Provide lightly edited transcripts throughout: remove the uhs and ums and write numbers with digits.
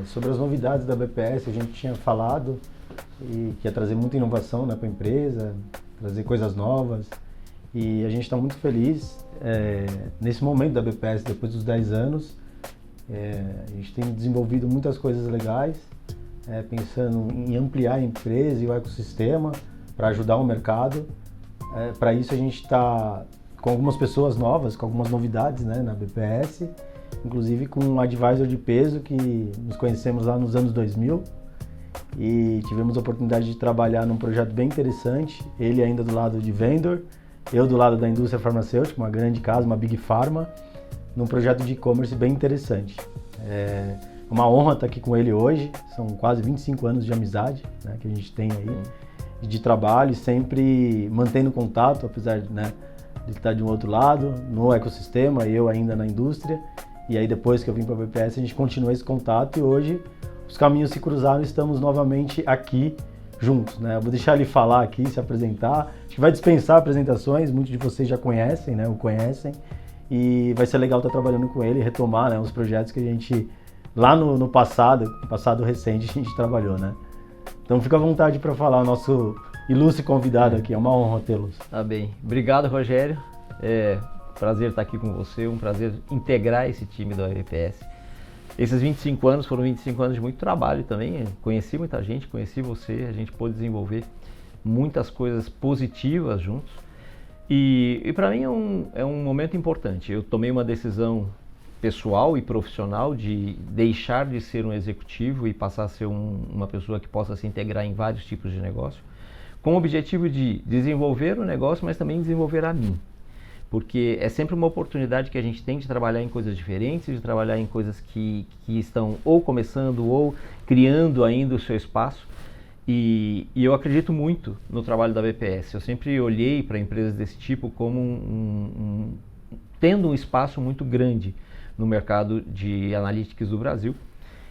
Sobre as novidades da BPS, a gente tinha falado e que ia trazer muita inovação, né, para a empresa, trazer coisas novas. E a gente está muito feliz nesse momento da BPS, depois dos 10 anos. A gente tem desenvolvido muitas coisas legais, pensando em ampliar a empresa e o ecossistema para ajudar o mercado. Para isso a gente está com algumas pessoas novas, com algumas novidades, né, na BPS, inclusive com um advisor de peso que nos conhecemos lá nos anos 2000 e tivemos a oportunidade de trabalhar num projeto bem interessante, ele ainda do lado de vendor, eu do lado da indústria farmacêutica, uma grande casa, uma Big Pharma, num projeto de e-commerce bem interessante. É uma honra estar aqui com ele hoje, são quase 25 anos de amizade, né, que a gente tem aí, de trabalho, sempre mantendo contato, apesar de, né, de estar de um outro lado, no ecossistema, eu ainda na indústria, e aí depois que eu vim para a BPS a gente continuou esse contato e hoje os caminhos se cruzaram e estamos novamente aqui juntos, né? Eu vou deixar ele falar aqui, se apresentar, acho que vai dispensar apresentações, muitos de vocês já conhecem, né? O conhecem, e vai ser legal estar trabalhando com ele e retomar, né, os projetos que a gente, lá no passado recente, a gente trabalhou, né? Então fica à vontade para falar, o nosso ilustre convidado aqui, é uma honra tê-los. Tá bem, obrigado Rogério, prazer estar aqui com você, um prazer integrar esse time da BPS. Esses 25 anos foram 25 anos de muito trabalho também, conheci muita gente, conheci você, a gente pôde desenvolver muitas coisas positivas juntos e para mim é um momento importante. Eu tomei uma decisão pessoal e profissional de deixar de ser um executivo e passar a ser uma pessoa que possa se integrar em vários tipos de negócio, com o objetivo de desenvolver o negócio, mas também desenvolver a mim. Porque é sempre uma oportunidade que a gente tem de trabalhar em coisas diferentes, de trabalhar em coisas que estão ou começando ou criando ainda o seu espaço. E eu acredito muito no trabalho da BPS. Eu sempre olhei para empresas desse tipo como tendo um espaço muito grande no mercado de analytics do Brasil,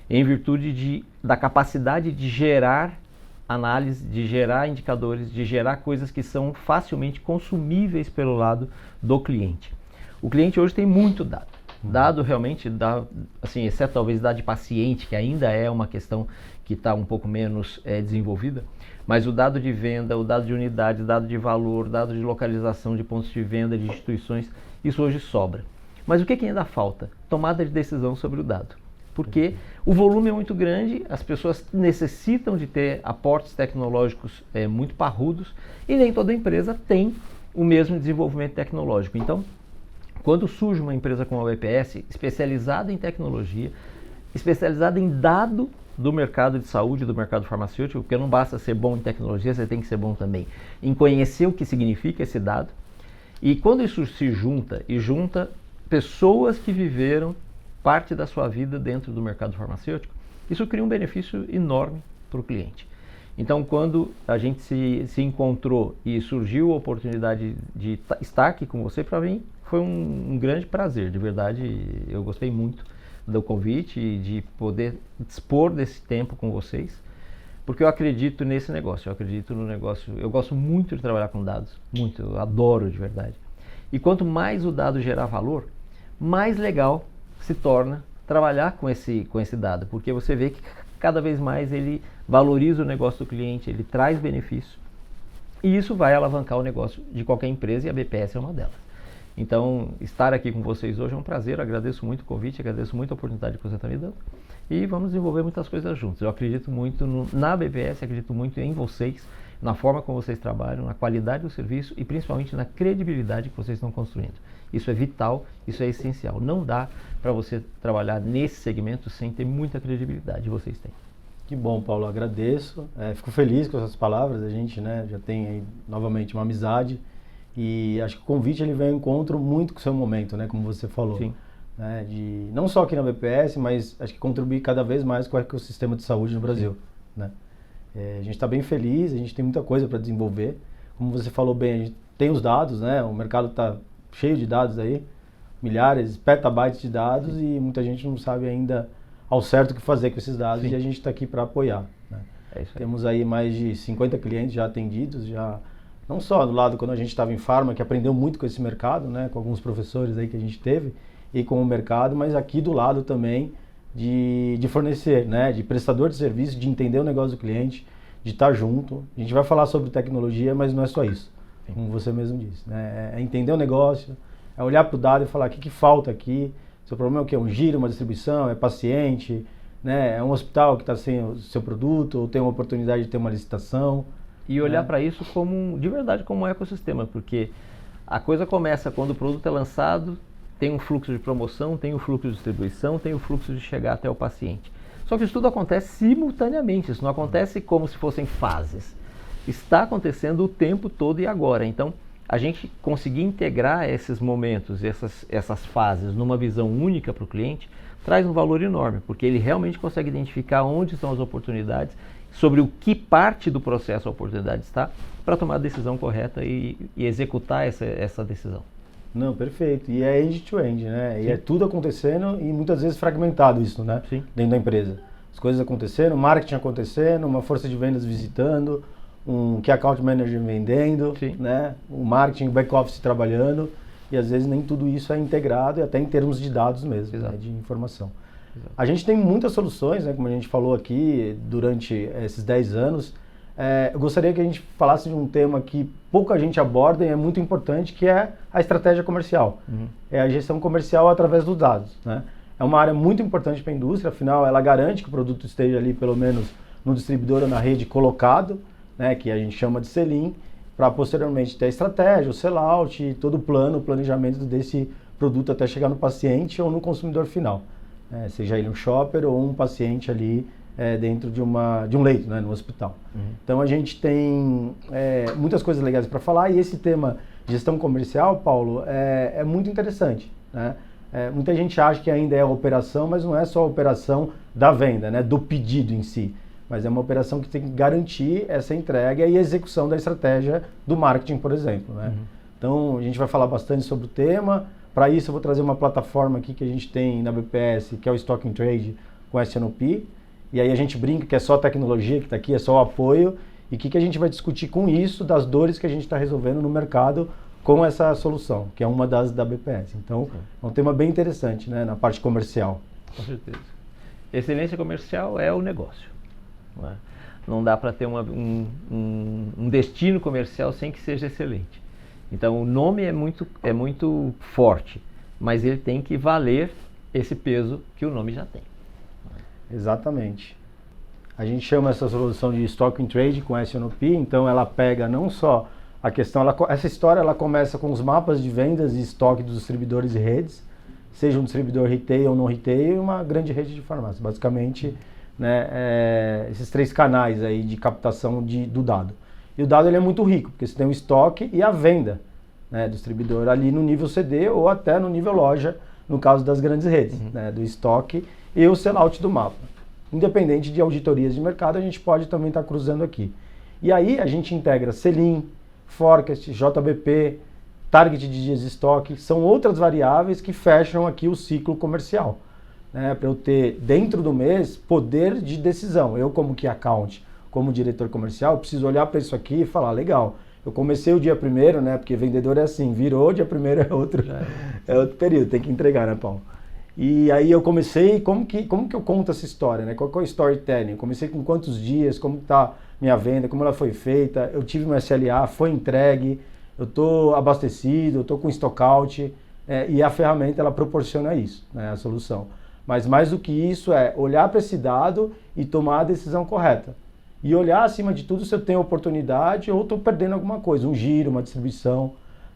em virtude da capacidade de gerar análise, de gerar indicadores, de gerar coisas que são facilmente consumíveis pelo lado do cliente. O cliente hoje tem muito dado. Dado realmente, assim, exceto talvez dado de paciente, que ainda é uma questão que está um pouco menos desenvolvida, mas o dado de venda, o dado de unidade, dado de valor, dado de localização de pontos de venda, de instituições, isso hoje sobra. Mas o que ainda falta? Tomada de decisão sobre o dado. Porque o volume é muito grande, as pessoas necessitam de ter aportes tecnológicos muito parrudos e nem toda empresa tem o mesmo desenvolvimento tecnológico. Então, quando surge uma empresa como a BPS, especializada em tecnologia, especializada em dado do mercado de saúde, do mercado farmacêutico, porque não basta ser bom em tecnologia, você tem que ser bom também em conhecer o que significa esse dado. E quando isso se junta pessoas que viveram parte da sua vida dentro do mercado farmacêutico, isso cria um benefício enorme para o cliente. Então, quando a gente se encontrou e surgiu a oportunidade de estar aqui com você, para mim foi um grande prazer, de verdade. Eu gostei muito do convite e de poder dispor desse tempo com vocês, porque eu acredito nesse negócio, eu acredito no negócio, eu gosto muito de trabalhar com dados, muito, eu adoro de verdade. E quanto mais o dado gerar valor, mais legal se torna trabalhar com esse dado, porque você vê que cada vez mais ele valoriza o negócio do cliente, ele traz benefício e isso vai alavancar o negócio de qualquer empresa e a BPS é uma delas. Então, estar aqui com vocês hoje é um prazer, eu agradeço muito o convite, agradeço muito a oportunidade que você está me dando e vamos desenvolver muitas coisas juntos. Eu acredito muito na BPS, acredito muito em vocês, na forma como vocês trabalham, na qualidade do serviço e principalmente na credibilidade que vocês estão construindo. Isso é vital, isso é essencial. Não dá para você trabalhar nesse segmento sem ter muita credibilidade, vocês têm. Que bom, Paulo, agradeço. Fico feliz com essas palavras, a gente, né, já tem aí novamente uma amizade e acho que o convite ele vem ao encontro muito com o seu momento, né, como você falou. Sim. Né, não só aqui na BPS, mas acho que contribuir cada vez mais com o ecossistema de saúde no Brasil. Né? A gente está bem feliz, a gente tem muita coisa para desenvolver. Como você falou bem, a gente tem os dados, né, o mercado está cheio de dados aí, milhares, petabytes de dados. Sim. E muita gente não sabe ainda ao certo o que fazer com esses dados. Sim. E a gente está aqui para apoiar. Né? É isso aí. Temos aí mais de 50 clientes já atendidos, já não só do lado quando a gente estava em Pharma, que aprendeu muito com esse mercado, né, com alguns professores aí que a gente teve, e com o mercado, mas aqui do lado também, de fornecer, né? De prestador de serviço, de entender o negócio do cliente, de estar junto. A gente vai falar sobre tecnologia, mas não é só isso, como você mesmo disse, né? É entender o negócio, é olhar para o dado e falar o que falta aqui. Seu problema é o quê? Um giro, uma distribuição, é paciente, né? É um hospital que está sem o seu produto, ou tem uma oportunidade de ter uma licitação. E olhar para isso como, de verdade, como um ecossistema, porque a coisa começa quando o produto é lançado, tem um fluxo de promoção, tem o fluxo de distribuição, tem o fluxo de chegar até o paciente. Só que isso tudo acontece simultaneamente, isso não acontece como se fossem fases. Está acontecendo o tempo todo e agora. Então, a gente conseguir integrar esses momentos, essas fases numa visão única para o cliente, traz um valor enorme, porque ele realmente consegue identificar onde estão as oportunidades, sobre o que parte do processo a oportunidade está, para tomar a decisão correta e executar essa decisão. Não, perfeito. E é end-to-end, né? Sim. E é tudo acontecendo e muitas vezes fragmentado isso, né? Sim. Dentro da empresa. As coisas acontecendo, marketing acontecendo, uma força de vendas visitando, um key account manager vendendo, Sim. né? O marketing, o back-office trabalhando. E às vezes nem tudo isso é integrado, e até em termos de dados mesmo, né? De informação. Exato. A gente tem muitas soluções, né? Como a gente falou aqui durante esses 10 anos. Eu gostaria que a gente falasse de um tema que pouca gente aborda e é muito importante, que é a estratégia comercial. É a gestão comercial através dos dados, né? É uma área muito importante para a indústria, afinal ela garante que o produto esteja ali pelo menos no distribuidor ou na rede colocado, né, que a gente chama de sell-in, para posteriormente ter a estratégia, o sell-out, todo o plano, o planejamento desse produto até chegar no paciente ou no consumidor final, seja ele um shopper ou um paciente ali dentro de um leito, né, no hospital. Então a gente tem muitas coisas legais para falar, e esse tema gestão comercial, Paulo, é muito interessante, né? Muita gente acha que ainda é a operação, mas não é só a operação da venda, né, do pedido em si, mas é uma operação que tem que garantir essa entrega e execução da estratégia do marketing, por exemplo, né? Então a gente vai falar bastante sobre o tema. Para isso eu vou trazer uma plataforma aqui que a gente tem na BPS, que é o Stock and Trade com S&OP. E aí a gente brinca que é só tecnologia que está aqui, é só o apoio. E o que a gente vai discutir com isso, das dores que a gente está resolvendo no mercado com essa solução, que é uma das da BPS. Então, é um tema bem interessante, né, na parte comercial. Com certeza. Excelência comercial é o negócio. Não é? Não dá para ter um destino comercial sem que seja excelente. Então, o nome é muito forte, mas ele tem que valer esse peso que o nome já tem. Exatamente. A gente chama essa solução de Stock and Trade com S&OP, então ela pega não só a questão, essa história ela começa com os mapas de vendas e estoque dos distribuidores e redes, seja um distribuidor retail ou não retail, e uma grande rede de farmácia. Basicamente, né, esses 3 canais aí de captação do dado. E o dado ele é muito rico, porque você tem o estoque e a venda, né, do distribuidor ali no nível CD ou até no nível loja, no caso das grandes redes, né, do estoque e o sellout do mapa. Independente de auditorias de mercado, a gente pode também estar cruzando aqui. E aí a gente integra sell-in, forecast, JBP, target de dias de estoque, são outras variáveis que fecham aqui o ciclo comercial, né, para eu ter dentro do mês poder de decisão. Eu como key account, como diretor comercial, preciso olhar para isso aqui e falar, legal, eu comecei o dia 1º, né, porque vendedor é assim, virou, dia 1º é outro período, tem que entregar, né, Paulo? E aí eu comecei, como que eu conto essa história, né? Qual é o storytelling? Eu comecei com quantos dias, como está minha venda, como ela foi feita, eu tive uma SLA, foi entregue, eu estou abastecido, eu estou com stockout, e a ferramenta ela proporciona isso, né, a solução. Mas mais do que isso é olhar para esse dado e tomar a decisão correta. E olhar acima de tudo se eu tenho oportunidade ou estou perdendo alguma coisa, um giro, uma distribuição,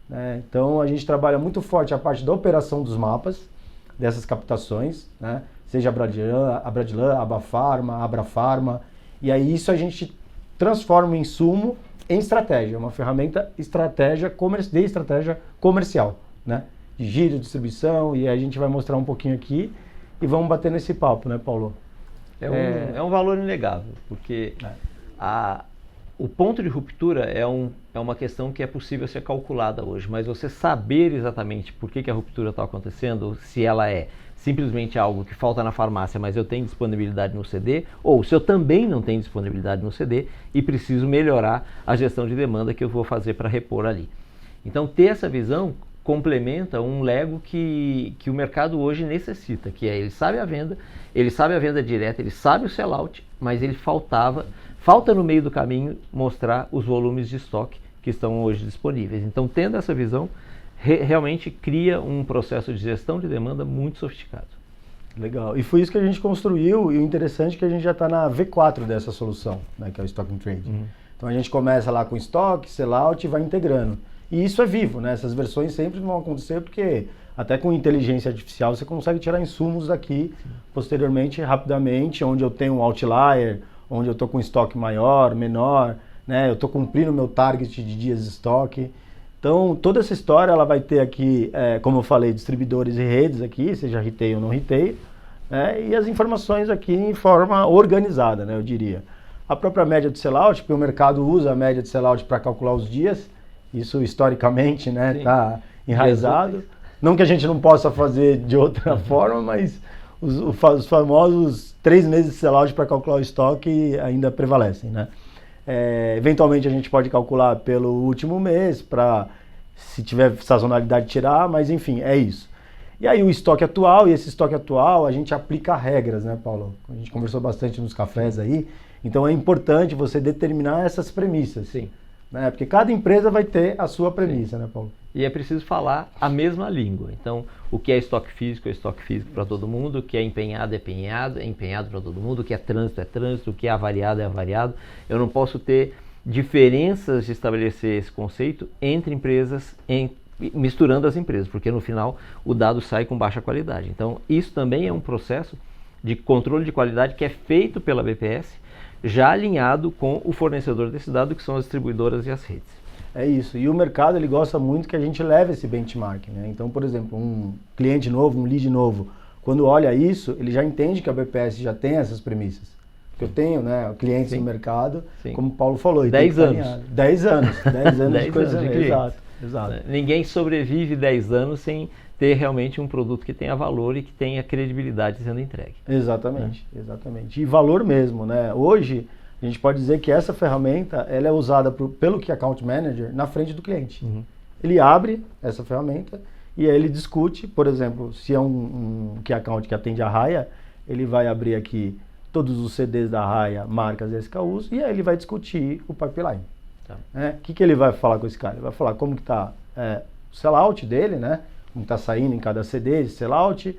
né? Então a gente trabalha muito forte a parte da operação dos mapas, dessas captações, né? Seja a Bradilan, a Abafarma, a Abrafarma, e aí isso a gente transforma o insumo em estratégia, uma ferramenta de estratégia comercial, né? De giro, distribuição, e aí a gente vai mostrar um pouquinho aqui e vamos bater nesse papo, né, Paulo? É um valor inegável, porque o ponto de ruptura é uma questão que é possível ser calculada hoje, mas você saber exatamente por que a ruptura está acontecendo, se ela é simplesmente algo que falta na farmácia, mas eu tenho disponibilidade no CD, ou se eu também não tenho disponibilidade no CD e preciso melhorar a gestão de demanda que eu vou fazer para repor ali. Então, ter essa visão complementa um Lego que o mercado hoje necessita, que é ele sabe a venda direta, ele sabe o sellout, mas ele falta no meio do caminho mostrar os volumes de estoque que estão hoje disponíveis. Então, tendo essa visão, realmente cria um processo de gestão de demanda muito sofisticado. Legal. E foi isso que a gente construiu, e o interessante é que a gente já está na V4 dessa solução, né, que é o Stock and Trade. Então a gente começa lá com estoque, sellout e vai integrando. E isso é vivo, né? Essas versões sempre vão acontecer porque até com inteligência artificial você consegue tirar insumos daqui posteriormente, rapidamente, onde eu tenho um outlier, onde eu estou com estoque maior, menor, né? Eu estou cumprindo o meu target de dias de estoque. Então toda essa história ela vai ter aqui, como eu falei, distribuidores e redes aqui, seja retail ou não retail, né? E as informações aqui em forma organizada, né? Eu diria. A própria média de sellout, porque o mercado usa a média de sellout para calcular os dias, isso historicamente está enraizado. Não que a gente não possa fazer de outra forma, mas os famosos 3 meses de sellout para calcular o estoque ainda prevalecem, né? Eventualmente a gente pode calcular pelo último mês, para se tiver sazonalidade tirar, mas enfim, é isso. E aí o estoque atual, e esse estoque atual a gente aplica regras, né, Paulo? A gente conversou bastante nos cafés aí. Então é importante você determinar essas premissas. Sim. Né? Porque cada empresa vai ter a sua premissa, né, Paulo? E é preciso falar a mesma língua. Então, o que é estoque físico para todo mundo, o que é empenhado é empenhado para todo mundo, o que é trânsito, o que é avariado é avariado. Eu não posso ter diferenças de estabelecer esse conceito entre empresas, misturando as empresas, porque no final o dado sai com baixa qualidade. Então, isso também é um processo de controle de qualidade que é feito pela BPS, já alinhado com o fornecedor desse dado, que são as distribuidoras e as redes. É isso, e o mercado ele gosta muito que a gente leve esse benchmark, né? Então, por exemplo, um cliente novo, um lead novo, quando olha isso, ele já entende que a BPS já tem essas premissas. Porque eu tenho, né, clientes no mercado, como o Paulo falou. 10 anos. 10 anos. 10 anos de coisa. Exato. Ninguém sobrevive 10 anos sem ter realmente um produto que tenha valor e que tenha credibilidade sendo entregue. Exatamente. E valor mesmo, né? Hoje, a gente pode dizer que essa ferramenta ela é usada pelo Key Account Manager na frente do cliente. Ele abre essa ferramenta e aí ele discute, por exemplo, se é um Key Account que atende a Raia, ele vai abrir aqui todos os CDs da Raia, marcas e SKUs, e aí ele vai discutir o pipeline. O que ele vai falar com esse cara? Ele vai falar como que está o sellout dele, né? Como está saindo em cada CD esse sellout,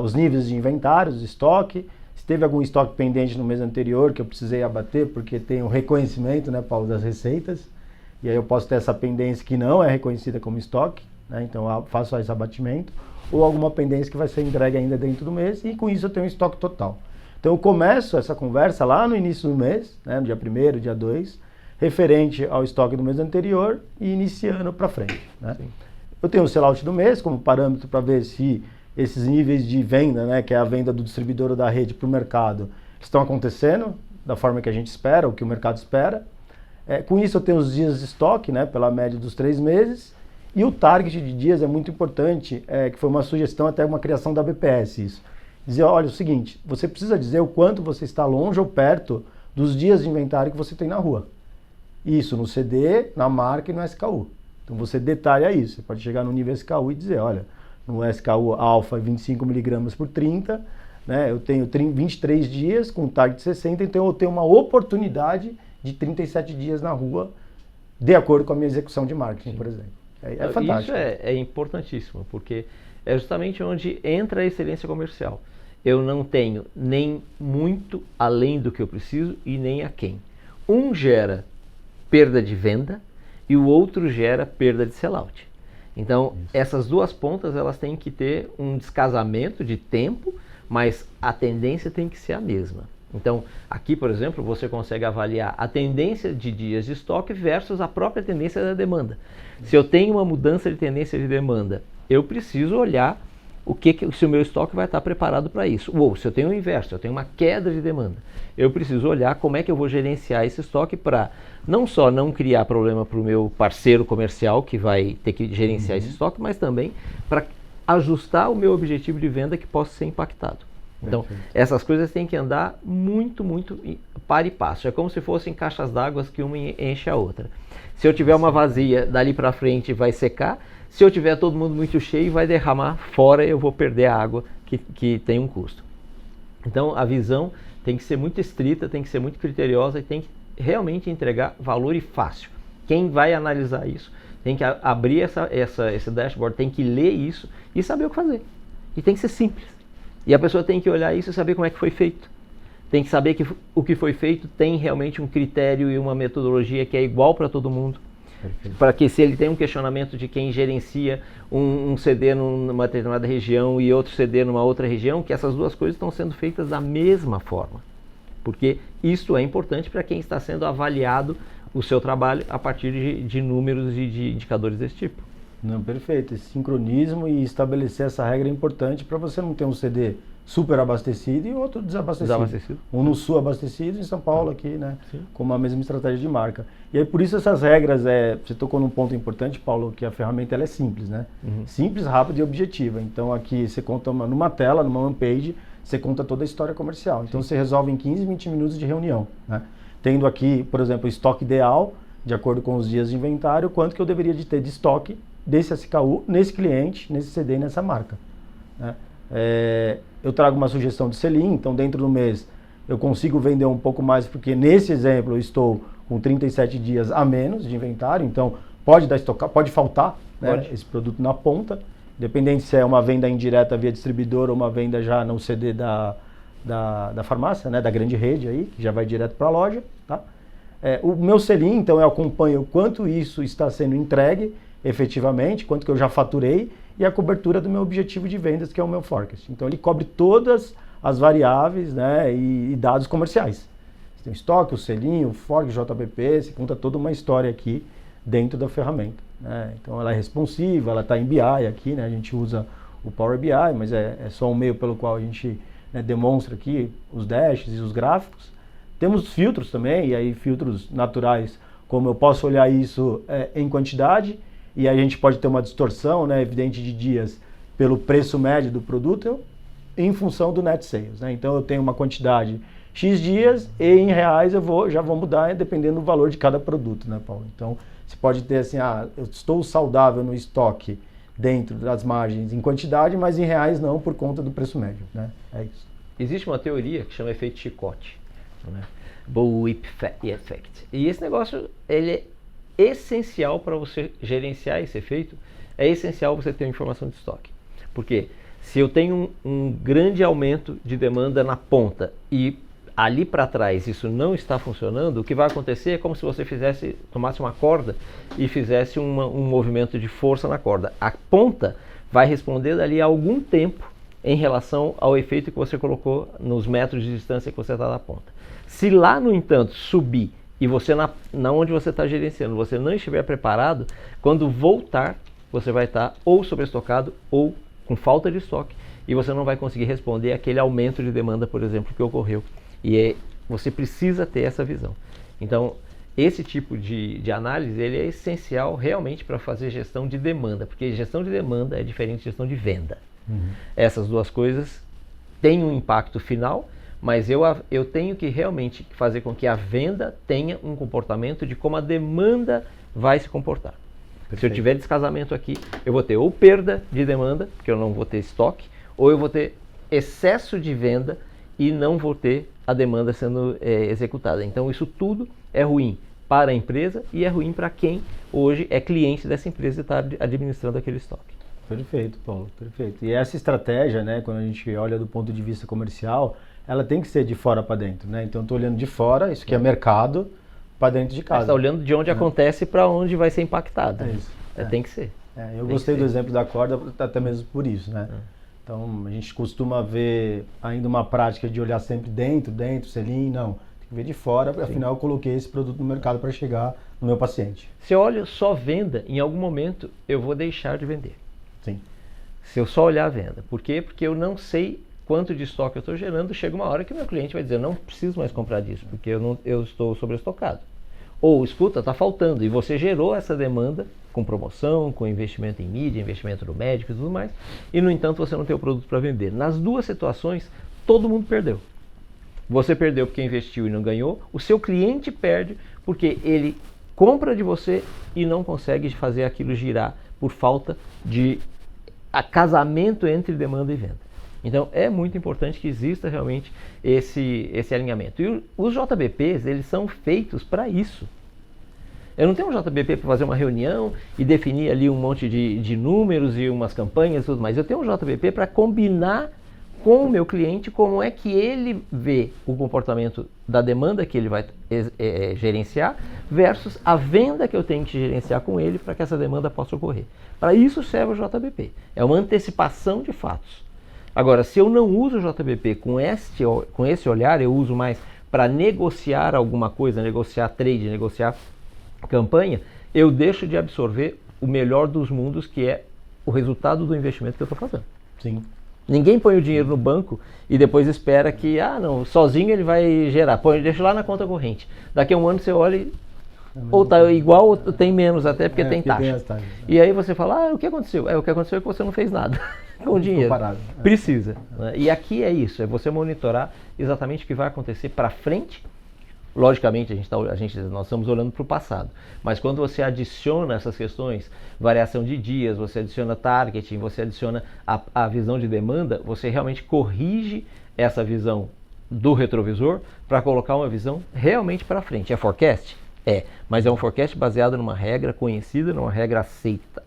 os níveis de inventários, estoque, se teve algum estoque pendente no mês anterior que eu precisei abater, porque tem um reconhecimento, né, Paulo, das receitas, e aí eu posso ter essa pendência que não é reconhecida como estoque, né? Então eu faço esse abatimento, ou alguma pendência que vai ser entregue ainda dentro do mês, e com isso eu tenho um estoque total. Então eu começo essa conversa lá no início do mês, né, no dia 1º, dia 2, referente ao estoque do mês anterior e iniciando para frente, né? Eu tenho o sellout do mês como parâmetro para ver se esses níveis de venda, né, que é a venda do distribuidor ou da rede para o mercado, estão acontecendo da forma que a gente espera, o que o mercado espera. Com isso eu tenho os dias de estoque, né, pela média dos 3 meses, e o target de dias é muito importante, que foi uma sugestão, até uma criação da BPS isso. Dizer, olha, o seguinte, você precisa dizer o quanto você está longe ou perto dos dias de inventário que você tem na rua. Isso no CD, na marca e no SKU. Então você detalha isso, você pode chegar no nível SKU e dizer, olha, no SKU alfa 25 mg por 30, né, eu tenho 23 dias com target de 60, então eu tenho uma oportunidade de 37 dias na rua, de acordo com a minha execução de marketing, por exemplo. É fantástico. Isso é importantíssimo, porque é justamente onde entra a excelência comercial. Eu não tenho nem muito além do que eu preciso e nem aquém. Um gera perda de venda e o outro gera perda de sellout. Então, essas duas pontas elas têm que ter um descasamento de tempo, mas a tendência tem que ser a mesma. Então, aqui, por exemplo, você consegue avaliar a tendência de dias de estoque versus a própria tendência da demanda. Se eu tenho uma mudança de tendência de demanda, eu preciso olhar se o meu estoque vai estar preparado para isso. Ou se eu tenho o inverso, eu tenho uma queda de demanda, eu preciso olhar como é que eu vou gerenciar esse estoque para não só não criar problema para o meu parceiro comercial que vai ter que gerenciar esse estoque, mas também para ajustar o meu objetivo de venda que possa ser impactado. Então, essas coisas têm que andar muito, muito par e passo. É como se fossem caixas d'água que uma enche a outra. Se eu tiver uma vazia, dali para frente vai secar. Se eu tiver todo mundo muito cheio, vai derramar fora, eu vou perder a água que tem um custo. Então a visão tem que ser muito estrita, tem que ser muito criteriosa e tem que realmente entregar valor e fácil. Quem vai analisar isso tem que abrir esse dashboard, tem que ler isso e saber o que fazer. E tem que ser simples. E a pessoa tem que olhar isso e saber como é que foi feito. Tem que saber que o que foi feito tem realmente um critério e uma metodologia que é igual para todo mundo. Para que se ele tem um questionamento de quem gerencia um CD numa determinada região e outro CD numa outra região, que essas duas coisas estão sendo feitas da mesma forma. Porque isso é importante para quem está sendo avaliado o seu trabalho a partir de números e de indicadores desse tipo. Não, perfeito. Esse sincronismo e estabelecer essa regra é importante para você não ter um CD super abastecido e outro desabastecido. Um no sul abastecido e em São Paulo aqui, né? Sim. Com uma mesma estratégia de marca. E aí por isso essas regras, você tocou num ponto importante, Paulo, que a ferramenta ela é simples, né? Simples, rápida e objetiva. Então aqui você conta numa tela, numa one page, você conta toda a história comercial. Então você resolve em 15, 20 minutos de reunião, né? Tendo aqui, por exemplo, o estoque ideal, de acordo com os dias de inventário, quanto que eu deveria de ter de estoque desse SKU, nesse cliente, nesse CD e nessa marca, né? Eu trago uma sugestão de sell-in, então dentro do mês eu consigo vender um pouco mais, porque nesse exemplo eu estou com 37 dias a menos de inventário, então pode faltar, né, esse produto na ponta, independente se é uma venda indireta via distribuidor ou uma venda já no CD da farmácia, né, da grande rede aí, que já vai direto para a loja, tá? O meu sell-in, então eu acompanho quanto isso está sendo entregue efetivamente, quanto que eu já faturei e a cobertura do meu objetivo de vendas, que é o meu forecast. Então ele cobre todas as variáveis, né, e dados comerciais. Você tem o estoque, o sell-in, o forecast, o JBP, você conta toda uma história aqui dentro da ferramenta, né? Então ela é responsiva, ela está em BI aqui, né? A gente usa o Power BI, mas é só um meio pelo qual a gente, né, demonstra aqui os dashes e os gráficos. Temos filtros também, e aí filtros naturais, como eu posso olhar isso em quantidade, e aí a gente pode ter uma distorção, né, evidente de dias pelo preço médio do produto em função do net sales, né? Então eu tenho uma quantidade X dias e em reais já vou mudar dependendo do valor de cada produto, né, Paulo? Então você pode ter assim, eu estou saudável no estoque dentro das margens em quantidade, mas em reais não por conta do preço médio, né? É isso. Existe uma teoria que chama efeito chicote, né? Bullwhip Effect. E esse negócio, ele é essencial para você gerenciar esse efeito, é essencial você ter informação de estoque. Porque se eu tenho um grande aumento de demanda na ponta e ali para trás isso não está funcionando, o que vai acontecer é como se você tomasse uma corda e fizesse um movimento de força na corda. A ponta vai responder dali a algum tempo em relação ao efeito que você colocou nos metros de distância que você está da ponta. Se lá, no entanto, subir e você, na onde você está gerenciando, você não estiver preparado, quando voltar, você vai estar ou sobreestocado ou com falta de estoque e você não vai conseguir responder àquele aumento de demanda, por exemplo, que ocorreu. E você precisa ter essa visão. Então, esse tipo de análise ele é essencial realmente para fazer gestão de demanda, porque gestão de demanda é diferente de gestão de venda. Essas duas coisas têm um impacto final, mas eu tenho que realmente fazer com que a venda tenha um comportamento de como a demanda vai se comportar. Perfeito. Se eu tiver descasamento aqui, eu vou ter ou perda de demanda, porque eu não vou ter estoque, ou eu vou ter excesso de venda e não vou ter a demanda sendo executada. Então isso tudo é ruim para a empresa e é ruim para quem hoje é cliente dessa empresa e está administrando aquele estoque. Perfeito, Paulo, perfeito. E essa estratégia, né, quando a gente olha do ponto de vista comercial, ela tem que ser de fora para dentro, né? Então eu estou olhando de fora, isso que é mercado, para dentro de casa. Você está olhando de onde acontece para onde vai ser impactado. É isso. Tem que ser. Eu gostei do exemplo da corda até mesmo por isso, né? Então a gente costuma ver ainda uma prática de olhar sempre dentro, sell-in, não. Tem que ver de fora, afinal eu coloquei esse produto no mercado para chegar no meu paciente. Se eu olho só venda, em algum momento eu vou deixar de vender. Sim. Se eu só olhar a venda. Por quê? Porque eu não sei quanto de estoque eu estou gerando, chega uma hora que o meu cliente vai dizer, não preciso mais comprar disso, porque eu estou sobreestocado. Ou, escuta, está faltando, e você gerou essa demanda com promoção, com investimento em mídia, investimento no médico e tudo mais, e no entanto você não tem o produto para vender. Nas duas situações, todo mundo perdeu. Você perdeu porque investiu e não ganhou, o seu cliente perde porque ele compra de você e não consegue fazer aquilo girar por falta de casamento entre demanda e venda. Então é muito importante que exista realmente esse alinhamento. E os JBPs, eles são feitos para isso. Eu não tenho um JBP para fazer uma reunião e definir ali um monte de números e umas campanhas e tudo mais. Eu tenho um JBP para combinar com o meu cliente como é que ele vê o comportamento da demanda que ele vai gerenciar versus a venda que eu tenho que gerenciar com ele para que essa demanda possa ocorrer. Para isso serve o JBP. É uma antecipação de fatos. Agora, se eu não uso o JBP com esse olhar, eu uso mais para negociar alguma coisa, negociar trade, negociar campanha, eu deixo de absorver o melhor dos mundos, que é o resultado do investimento que eu estou fazendo. Sim. Ninguém põe o dinheiro no banco e depois espera que, não, sozinho ele vai gerar. Deixa lá na conta corrente. Daqui a um ano você olha e ou está igual ou tem menos até porque tem taxa. E aí você fala, o que aconteceu? O que aconteceu é que você não fez nada com o dinheiro. Parado. Precisa. Né? E aqui é isso, é você monitorar exatamente o que vai acontecer para frente. Logicamente, nós estamos olhando para o passado, mas quando você adiciona essas questões, variação de dias, você adiciona targeting, você adiciona a visão de demanda, você realmente corrige essa visão do retrovisor para colocar uma visão realmente para frente. É forecast? Mas é um forecast baseado numa regra conhecida, numa regra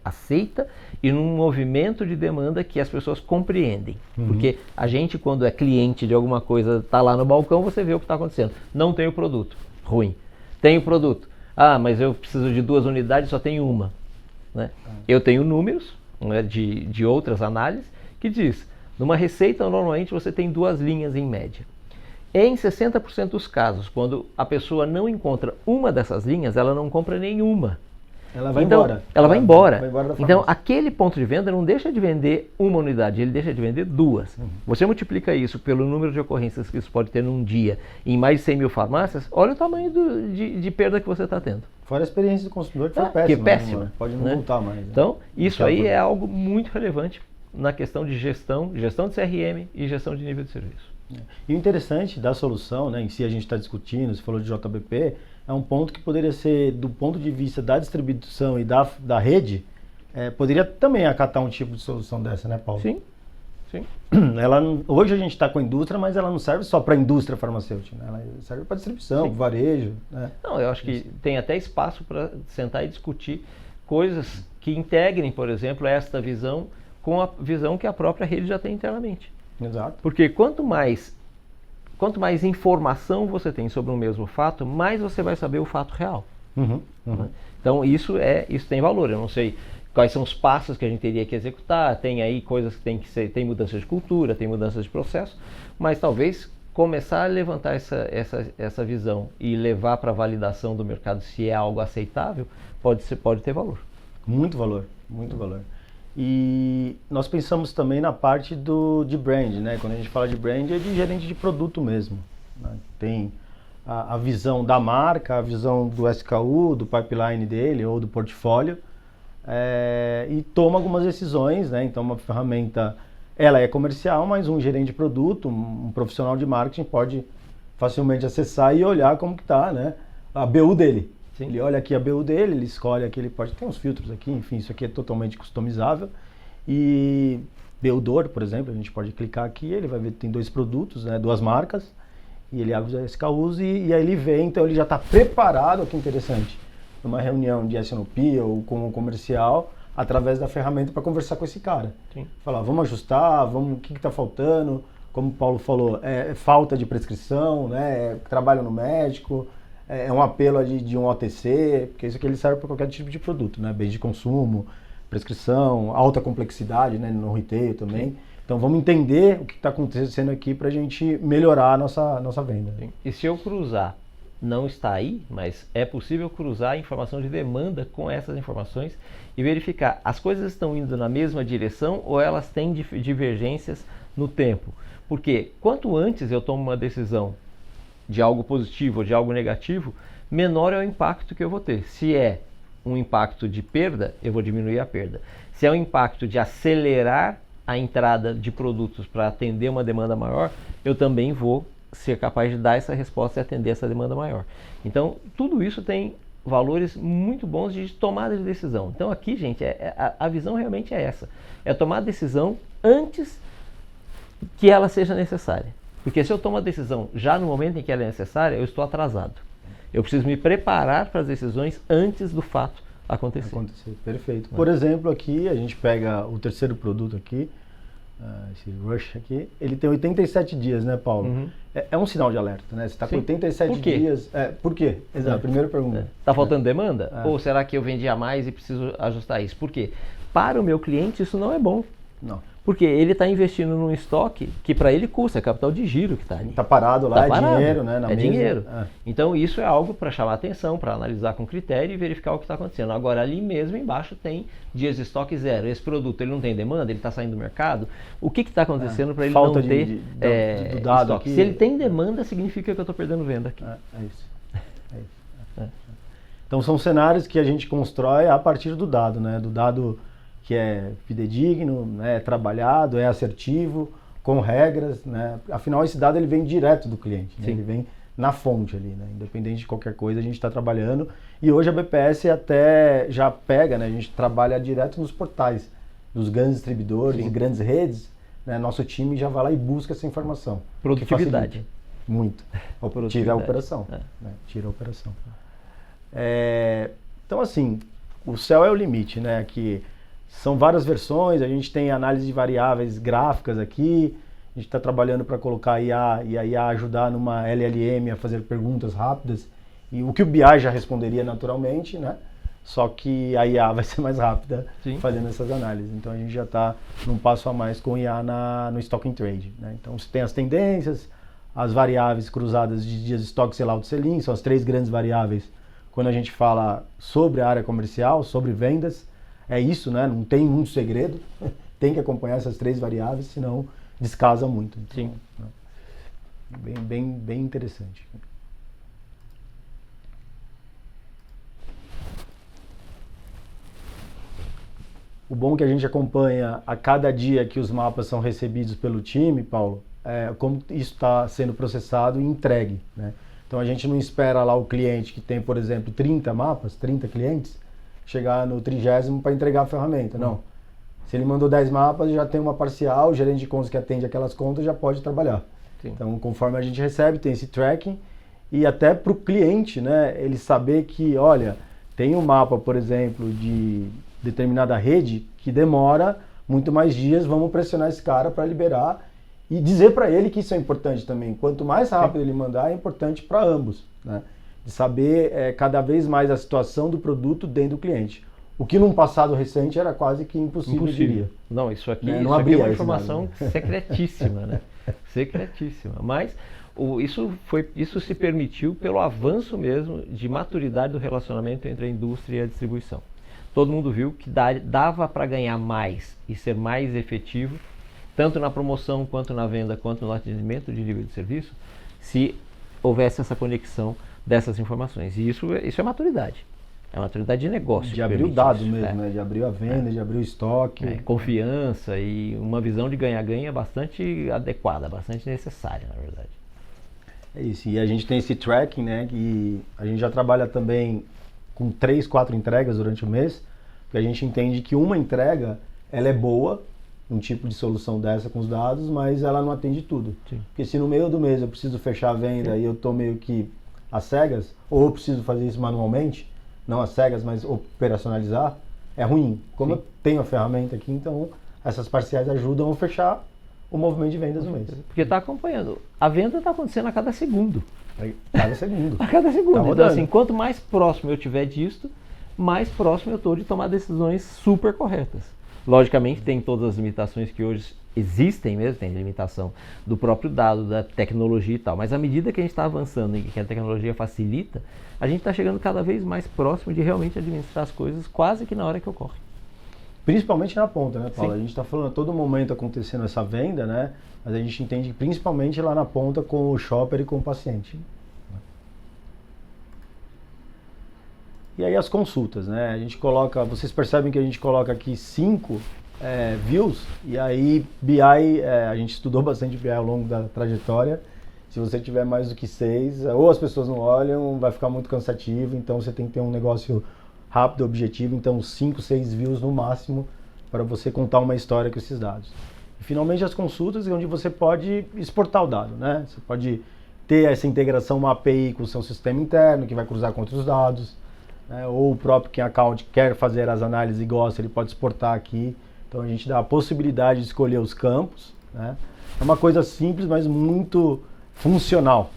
aceita e num movimento de demanda que as pessoas compreendem. Porque a gente, quando é cliente de alguma coisa, está lá no balcão, você vê o que está acontecendo. Não tem o produto, ruim. Tem o produto, mas eu preciso de 2 unidades, só tenho uma. Né? Eu tenho números, né, de outras análises que diz, numa receita normalmente você tem 2 linhas em média. Em 60% dos casos, quando a pessoa não encontra uma dessas linhas, ela não compra nenhuma. Ela vai embora. Ela vai embora. Vai embora da então, farmácia. aquele ponto de venda não deixa de vender uma unidade, ele deixa de vender 2. Você multiplica isso pelo número de ocorrências que isso pode ter num dia em mais de 100 mil farmácias, olha o tamanho de perda que você está tendo. Fora a experiência do consumidor, que foi Que é péssima. Né? Pode não voltar mais. Né? Então, isso aí é algo muito relevante na questão de gestão de CRM e gestão de nível de serviço. E o interessante da solução, né, em si a gente está discutindo, você falou de JBP, é um ponto que poderia ser, do ponto de vista da distribuição e da rede, poderia também acatar um tipo de solução dessa, né, Paulo? Sim. Hoje a gente está com a indústria, mas ela não serve só para a indústria farmacêutica, né? Ela serve para distribuição, para varejo. Né? Não, eu acho que tem até espaço para sentar e discutir coisas que integrem, por exemplo, esta visão com a visão que a própria rede já tem internamente. Exato. Porque quanto mais informação você tem sobre um mesmo fato, mais você vai saber o fato real. Né? Então isso tem valor. Eu não sei quais são os passos que a gente teria que executar, tem aí coisas que tem mudança de cultura, tem mudança de processo, mas talvez começar a levantar essa visão e levar para a validação do mercado se é algo aceitável, pode ter valor. Muito valor, muito valor. E nós pensamos também na parte de brand, né? Quando a gente fala de brand, é de gerente de produto mesmo. Né? Tem a visão da marca, a visão do SKU, do pipeline dele ou do portfólio, e toma algumas decisões, né? Então uma ferramenta, ela é comercial, mas um gerente de produto, um profissional de marketing pode facilmente acessar e olhar como que está, né? A BU dele. Sim. Ele olha aqui a BU dele, ele escolhe aqui, ele pode ter uns filtros aqui, enfim, isso aqui é totalmente customizável. E BU Door, por exemplo, a gente pode clicar aqui, ele vai ver que tem 2 produtos, né, 2 marcas, e ele abre os SKUs e aí ele vê, então ele já está preparado, olha que interessante, numa reunião de S&OP ou com um comercial, através da ferramenta para conversar com esse cara. Sim. Falar, vamos ajustar, o que está faltando, como o Paulo falou, é falta de prescrição, né, trabalho no médico, é um apelo de um OTC, porque isso aqui ele serve para qualquer tipo de produto, né? Bens de consumo, prescrição, alta complexidade, né? No retail também. Sim. Então vamos entender o que está acontecendo aqui para a gente melhorar a nossa venda. Sim. E se eu cruzar, não está aí, mas é possível cruzar a informação de demanda com essas informações e verificar, as coisas estão indo na mesma direção ou elas têm divergências no tempo. Porque quanto antes eu tomo uma decisão de algo positivo ou de algo negativo, menor é o impacto que eu vou ter. Se é um impacto de perda, eu vou diminuir a perda. Se é um impacto de acelerar a entrada de produtos para atender uma demanda maior, eu também vou ser capaz de dar essa resposta e atender essa demanda maior. Então, tudo isso tem valores muito bons de tomada de decisão. Então aqui, gente, a visão realmente é essa. É tomar a decisão antes que ela seja necessária. Porque se eu tomo a decisão já no momento em que ela é necessária, eu estou atrasado. Eu preciso me preparar para as decisões antes do fato acontecer. Perfeito. Por exemplo, aqui a gente pega o terceiro produto aqui, esse Rush aqui, ele tem 87 dias, né, Paulo? Uhum. É um sinal de alerta, né? Você está com 87 dias. Por quê? Exato, primeira pergunta. Está faltando demanda? Ou será que eu vendi a mais e preciso ajustar isso? Por quê? Para o meu cliente isso não é bom. Não. Porque ele está investindo num estoque que para ele custa, é capital de giro que está ali. Está parado lá, parado, dinheiro, né? Na mesa. Dinheiro. Então isso é algo para chamar atenção, para analisar com critério e verificar o que está acontecendo. Agora ali mesmo embaixo tem dias de estoque zero. Esse produto ele não tem demanda, ele está saindo do mercado. O que está acontecendo para ele não ter do dado estoque? Aqui. Se ele tem demanda, significa que eu estou perdendo venda aqui. É isso. Então são cenários que a gente constrói a partir do dado, né? Do dado que é fidedigno, é trabalhado, é assertivo, com regras, né? Afinal, esse dado ele vem direto do cliente, né? Ele vem na fonte ali, né? Independente de qualquer coisa, a gente está trabalhando. E hoje a BPS até já pega, né? A gente trabalha direto nos portais dos grandes distribuidores, grandes redes, né? Nosso time já vai lá e busca essa informação. Produtividade. Muito. Tira a operação. Né? Tira a operação. Então, assim, o céu é o limite, né? Que são várias versões, a gente tem análise de variáveis gráficas aqui, a gente está trabalhando para colocar IA e a IA ajudar numa LLM a fazer perguntas rápidas, e o que o BI já responderia naturalmente, né? Só que a IA vai ser mais rápida fazendo essas análises. Então a gente já está num passo a mais com IA no Stock and Trade, né? Então você tem as tendências, as variáveis cruzadas de dias de estoque, sell out, sell-in, são as três grandes variáveis quando a gente fala sobre a área comercial, sobre vendas. É isso, né? Não tem muito segredo. Tem que acompanhar essas três variáveis, senão descasa muito. Então, bem interessante. O bom é que a gente acompanha a cada dia que os mapas são recebidos pelo time, Paulo, como isso está sendo processado e entregue, né? Então a gente não espera lá o cliente que tem, por exemplo, 30 mapas, 30 clientes, chegar no 30º para entregar a ferramenta, não. Se ele mandou 10 mapas, já tem uma parcial, o gerente de contas que atende aquelas contas já pode trabalhar. Então, conforme a gente recebe, tem esse tracking e até para o cliente, né, ele saber que, olha, tem um mapa, por exemplo, de determinada rede que demora muito mais dias, vamos pressionar esse cara para liberar e dizer para ele que isso é importante também. Quanto mais rápido ele mandar, é importante para ambos, né? De saber cada vez mais a situação do produto dentro do cliente. O que num passado recente era quase que impossível, eu diria. Não, isso aqui, né? isso aqui é uma informação secretíssima, né? Secretíssima. Mas isso se permitiu pelo avanço mesmo de maturidade do relacionamento entre a indústria e a distribuição. Todo mundo viu que dava para ganhar mais e ser mais efetivo, tanto na promoção, quanto na venda, quanto no atendimento de nível de serviço, se houvesse essa conexão dessas informações. E isso é maturidade. É uma maturidade de negócio. De abrir o dado mesmo, né? De abrir a venda, de abrir o estoque. Confiança e uma visão de ganha-ganha bastante adequada, bastante necessária, na verdade. É isso. E a gente tem esse tracking, né? E a gente já trabalha também com 3, 4 entregas durante o mês, porque a gente entende que uma entrega, ela é boa, um tipo de solução dessa com os dados, mas ela não atende tudo. Sim. Porque se no meio do mês eu preciso fechar a venda e eu estou meio que às cegas, ou eu preciso fazer isso manualmente, não às cegas, mas operacionalizar, é ruim. Como eu tenho a ferramenta aqui, então essas parciais ajudam a fechar o movimento de vendas no mês. Porque está acompanhando. A venda está acontecendo a cada segundo. Cada segundo. A cada segundo. Tá então, assim, quanto mais próximo eu tiver disto, mais próximo eu estou de tomar decisões super corretas. Logicamente, tem todas as limitações que hoje existem mesmo, tem limitação do próprio dado, da tecnologia e tal, mas à medida que a gente está avançando e que a tecnologia facilita, a gente está chegando cada vez mais próximo de realmente administrar as coisas quase que na hora que ocorre. Principalmente na ponta, né, Paulo? Sim. A gente está falando a todo momento acontecendo essa venda, né? Mas a gente entende que principalmente lá na ponta com o shopper e com o paciente. E aí as consultas, né? A gente coloca, vocês percebem que a gente coloca aqui 5 views, e aí BI, a gente estudou bastante BI ao longo da trajetória, Se você tiver mais do que 6, ou as pessoas não olham, vai ficar muito cansativo, então você tem que ter um negócio rápido, objetivo, então 5, 6 views no máximo para você contar uma história com esses dados. E finalmente as consultas, onde você pode exportar o dado, né? Você pode ter essa integração, uma API com o seu sistema interno, que vai cruzar com outros dados, né? Ou o próprio quem account quer fazer as análises e gosta, ele pode exportar aqui. Então a gente dá a possibilidade de escolher os campos, né? É uma coisa simples, mas muito funcional,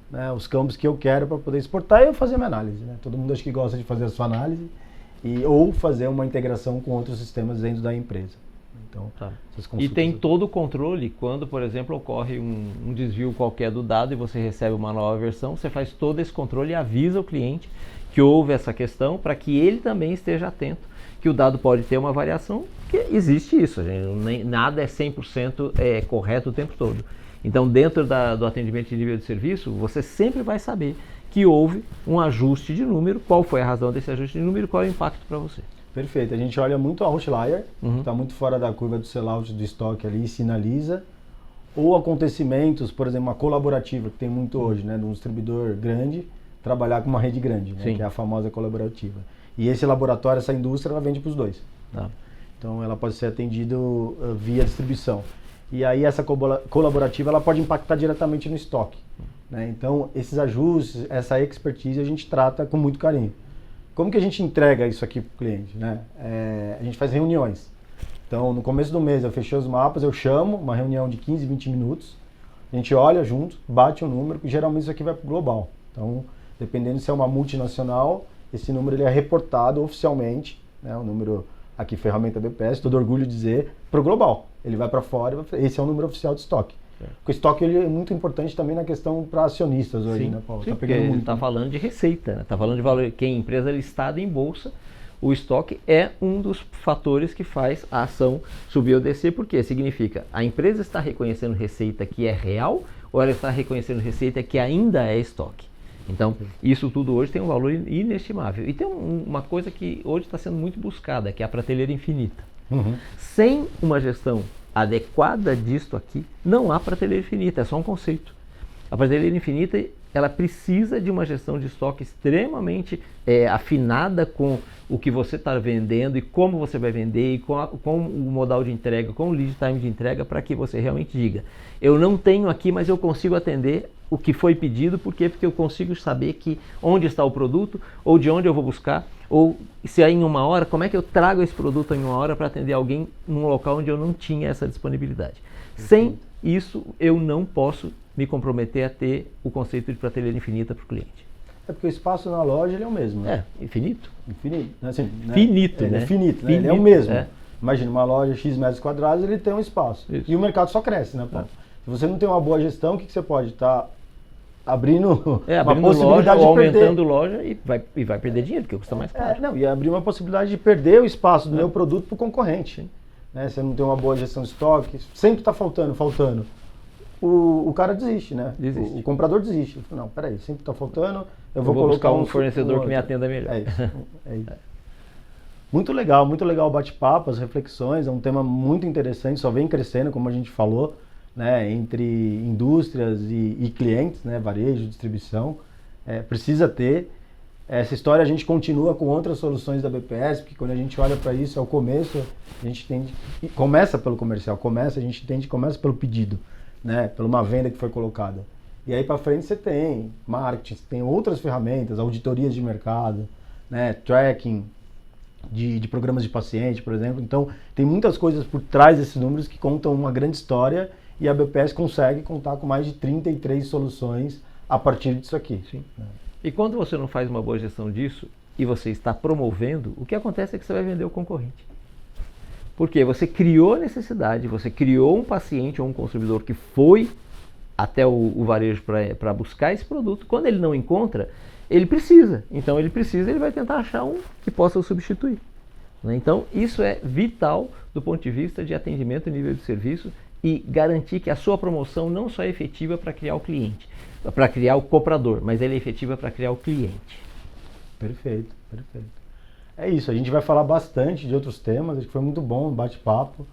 né? Os campos que eu quero para poder exportar e eu fazer a minha análise, né? Todo mundo acho que gosta de fazer a sua análise ou fazer uma integração com outros sistemas dentro da empresa. Então, e tem todo o controle quando, por exemplo, ocorre um desvio qualquer do dado e você recebe uma nova versão, você faz todo esse controle e avisa o cliente que houve essa questão para que ele também esteja atento, que o dado pode ter uma variação, que existe isso, gente, nada é 100% correto o tempo todo. Então, dentro do atendimento de nível de serviço, você sempre vai saber que houve um ajuste de número, qual foi a razão desse ajuste de número e qual é o impacto para você. Perfeito, a gente olha muito a outlier, que está muito fora da curva do sellout do estoque ali e sinaliza, ou acontecimentos, por exemplo, uma colaborativa que tem muito hoje, né, de um distribuidor grande, trabalhar com uma rede grande, né, que é a famosa colaborativa. E esse laboratório, essa indústria, ela vende para os dois. Então ela pode ser atendida via distribuição. E aí essa colaborativa ela pode impactar diretamente no estoque, né? Então esses ajustes, essa expertise a gente trata com muito carinho. Como que a gente entrega isso aqui para o cliente, né? A gente faz reuniões. Então no começo do mês eu fechei os mapas, eu chamo uma reunião de 15, 20 minutos, a gente olha junto, bate o número, e geralmente isso aqui vai para o global. Então dependendo se é uma multinacional, esse número ele é reportado oficialmente, né? O número aqui, ferramenta BPS, todo orgulho de dizer, para o global. Ele vai para fora, esse é o número oficial de estoque. Porque o estoque ele é muito importante também na questão para acionistas hoje, né, Paulo? Sim, tá pegando muito. Está falando de receita, está falando de valor. Quem empresa listada em bolsa, o estoque é um dos fatores que faz a ação subir ou descer, porque significa a empresa está reconhecendo receita que é real ou ela está reconhecendo receita que ainda é estoque. Então, isso tudo hoje tem um valor inestimável. E tem uma coisa que hoje está sendo muito buscada, que é a prateleira infinita. Sem uma gestão adequada disto aqui, não há prateleira infinita, é só um conceito. A prateleira infinita, ela precisa de uma gestão de estoque extremamente afinada com o que você está vendendo e como você vai vender, e com o modal de entrega, com o lead time de entrega, para que você realmente diga, eu não tenho aqui, mas eu consigo atender o que foi pedido, por quê? Porque eu consigo saber que onde está o produto, ou de onde eu vou buscar, ou se é em uma hora, como é que eu trago esse produto em uma hora para atender alguém num local onde eu não tinha essa disponibilidade. Sem isso, eu não posso me comprometer a ter o conceito de prateleira infinita para o cliente. É porque o espaço na loja ele é o mesmo, né? Infinito. Infinito. Assim, né? Finito, né? É finito, né? Ele é o mesmo. Imagina, uma loja X metros quadrados, ele tem um espaço. Isso. E o mercado só cresce, né, Paulo? Se você não tem uma boa gestão, o que você pode estar abrindo uma possibilidade loja, ou de perder. aumentando loja e vai perder dinheiro, porque custa mais caro. E abrir uma possibilidade de perder o espaço do meu produto para o concorrente. Né? Você não tem uma boa gestão de estoque, sempre está faltando. O cara desiste, né? O comprador desiste. Ele fala, não, peraí, sempre está faltando, eu vou colocar um fornecedor que me atenda melhor. É isso. Muito legal o bate-papo, as reflexões, é um tema muito interessante, só vem crescendo, como a gente falou, né, entre indústrias e clientes, né, varejo, distribuição. Precisa ter. Essa história a gente continua com outras soluções da BPS, porque quando a gente olha para isso, é o começo, a gente entende, começa pelo comercial, a gente entende, começa pelo pedido, né, por uma venda que foi colocada. E aí para frente você tem marketing, você tem outras ferramentas, auditorias de mercado, né, tracking de programas de paciente, por exemplo. Então tem muitas coisas por trás desses números que contam uma grande história e a BPS consegue contar com mais de 33 soluções a partir disso aqui. Sim. E quando você não faz uma boa gestão disso e você está promovendo, o que acontece é que você vai vender o concorrente. Porque você criou a necessidade, você criou um paciente ou um consumidor que foi até o varejo para buscar esse produto. Quando ele não encontra, ele precisa. Então ele vai tentar achar um que possa o substituir. Né? Então isso é vital do ponto de vista de atendimento e nível de serviço e garantir que a sua promoção não só é efetiva para criar o cliente, para criar o comprador, mas ela é efetiva para criar o cliente. Perfeito. É isso, a gente vai falar bastante de outros temas, acho que foi muito bom o bate-papo.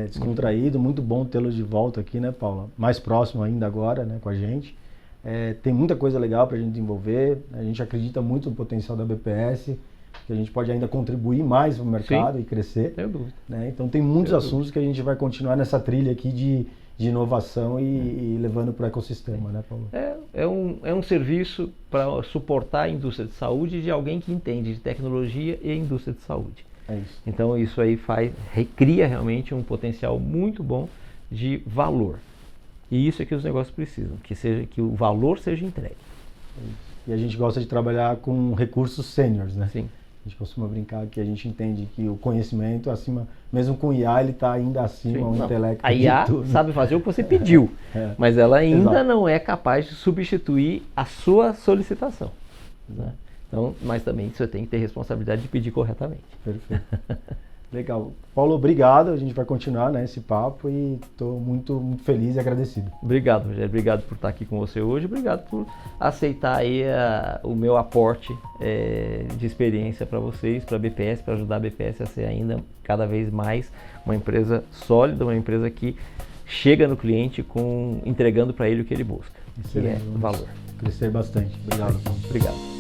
descontraído, muito bom tê-lo de volta aqui, né, Paula? Mais próximo ainda agora, né, com a gente. Tem muita coisa legal para a gente desenvolver, a gente acredita muito no potencial da BPS, que a gente pode ainda contribuir mais para o mercado e crescer. Sem dúvida. Né? Então tem muitos assuntos que a gente vai continuar nessa trilha aqui de inovação e levando para o ecossistema, né, Paulo? É um serviço para suportar a indústria de saúde de alguém que entende de tecnologia e indústria de saúde. É isso. Então isso aí recria realmente um potencial muito bom de valor. E isso é que os negócios precisam, que o valor seja entregue. E a gente gosta de trabalhar com recursos sêniores, né? Sim. A gente costuma brincar que a gente entende que o conhecimento acima, mesmo com o IA, ele está ainda acima do intelecto. A IA sabe fazer o que você pediu, mas ela ainda não é capaz de substituir a sua solicitação. Né? Então, mas também você tem que ter responsabilidade de pedir corretamente. Perfeito. Legal. Paulo, obrigado. A gente vai continuar, né, esse papo e estou muito, muito feliz e agradecido. Obrigado, Rogério. Obrigado por estar aqui com você hoje. Obrigado por aceitar aí o meu aporte de experiência para vocês, para a BPS, para ajudar a BPS a ser ainda cada vez mais uma empresa sólida, uma empresa que chega no cliente entregando para ele o que ele busca, que é valor. Crescer bastante. Obrigado, Paulo. Obrigado.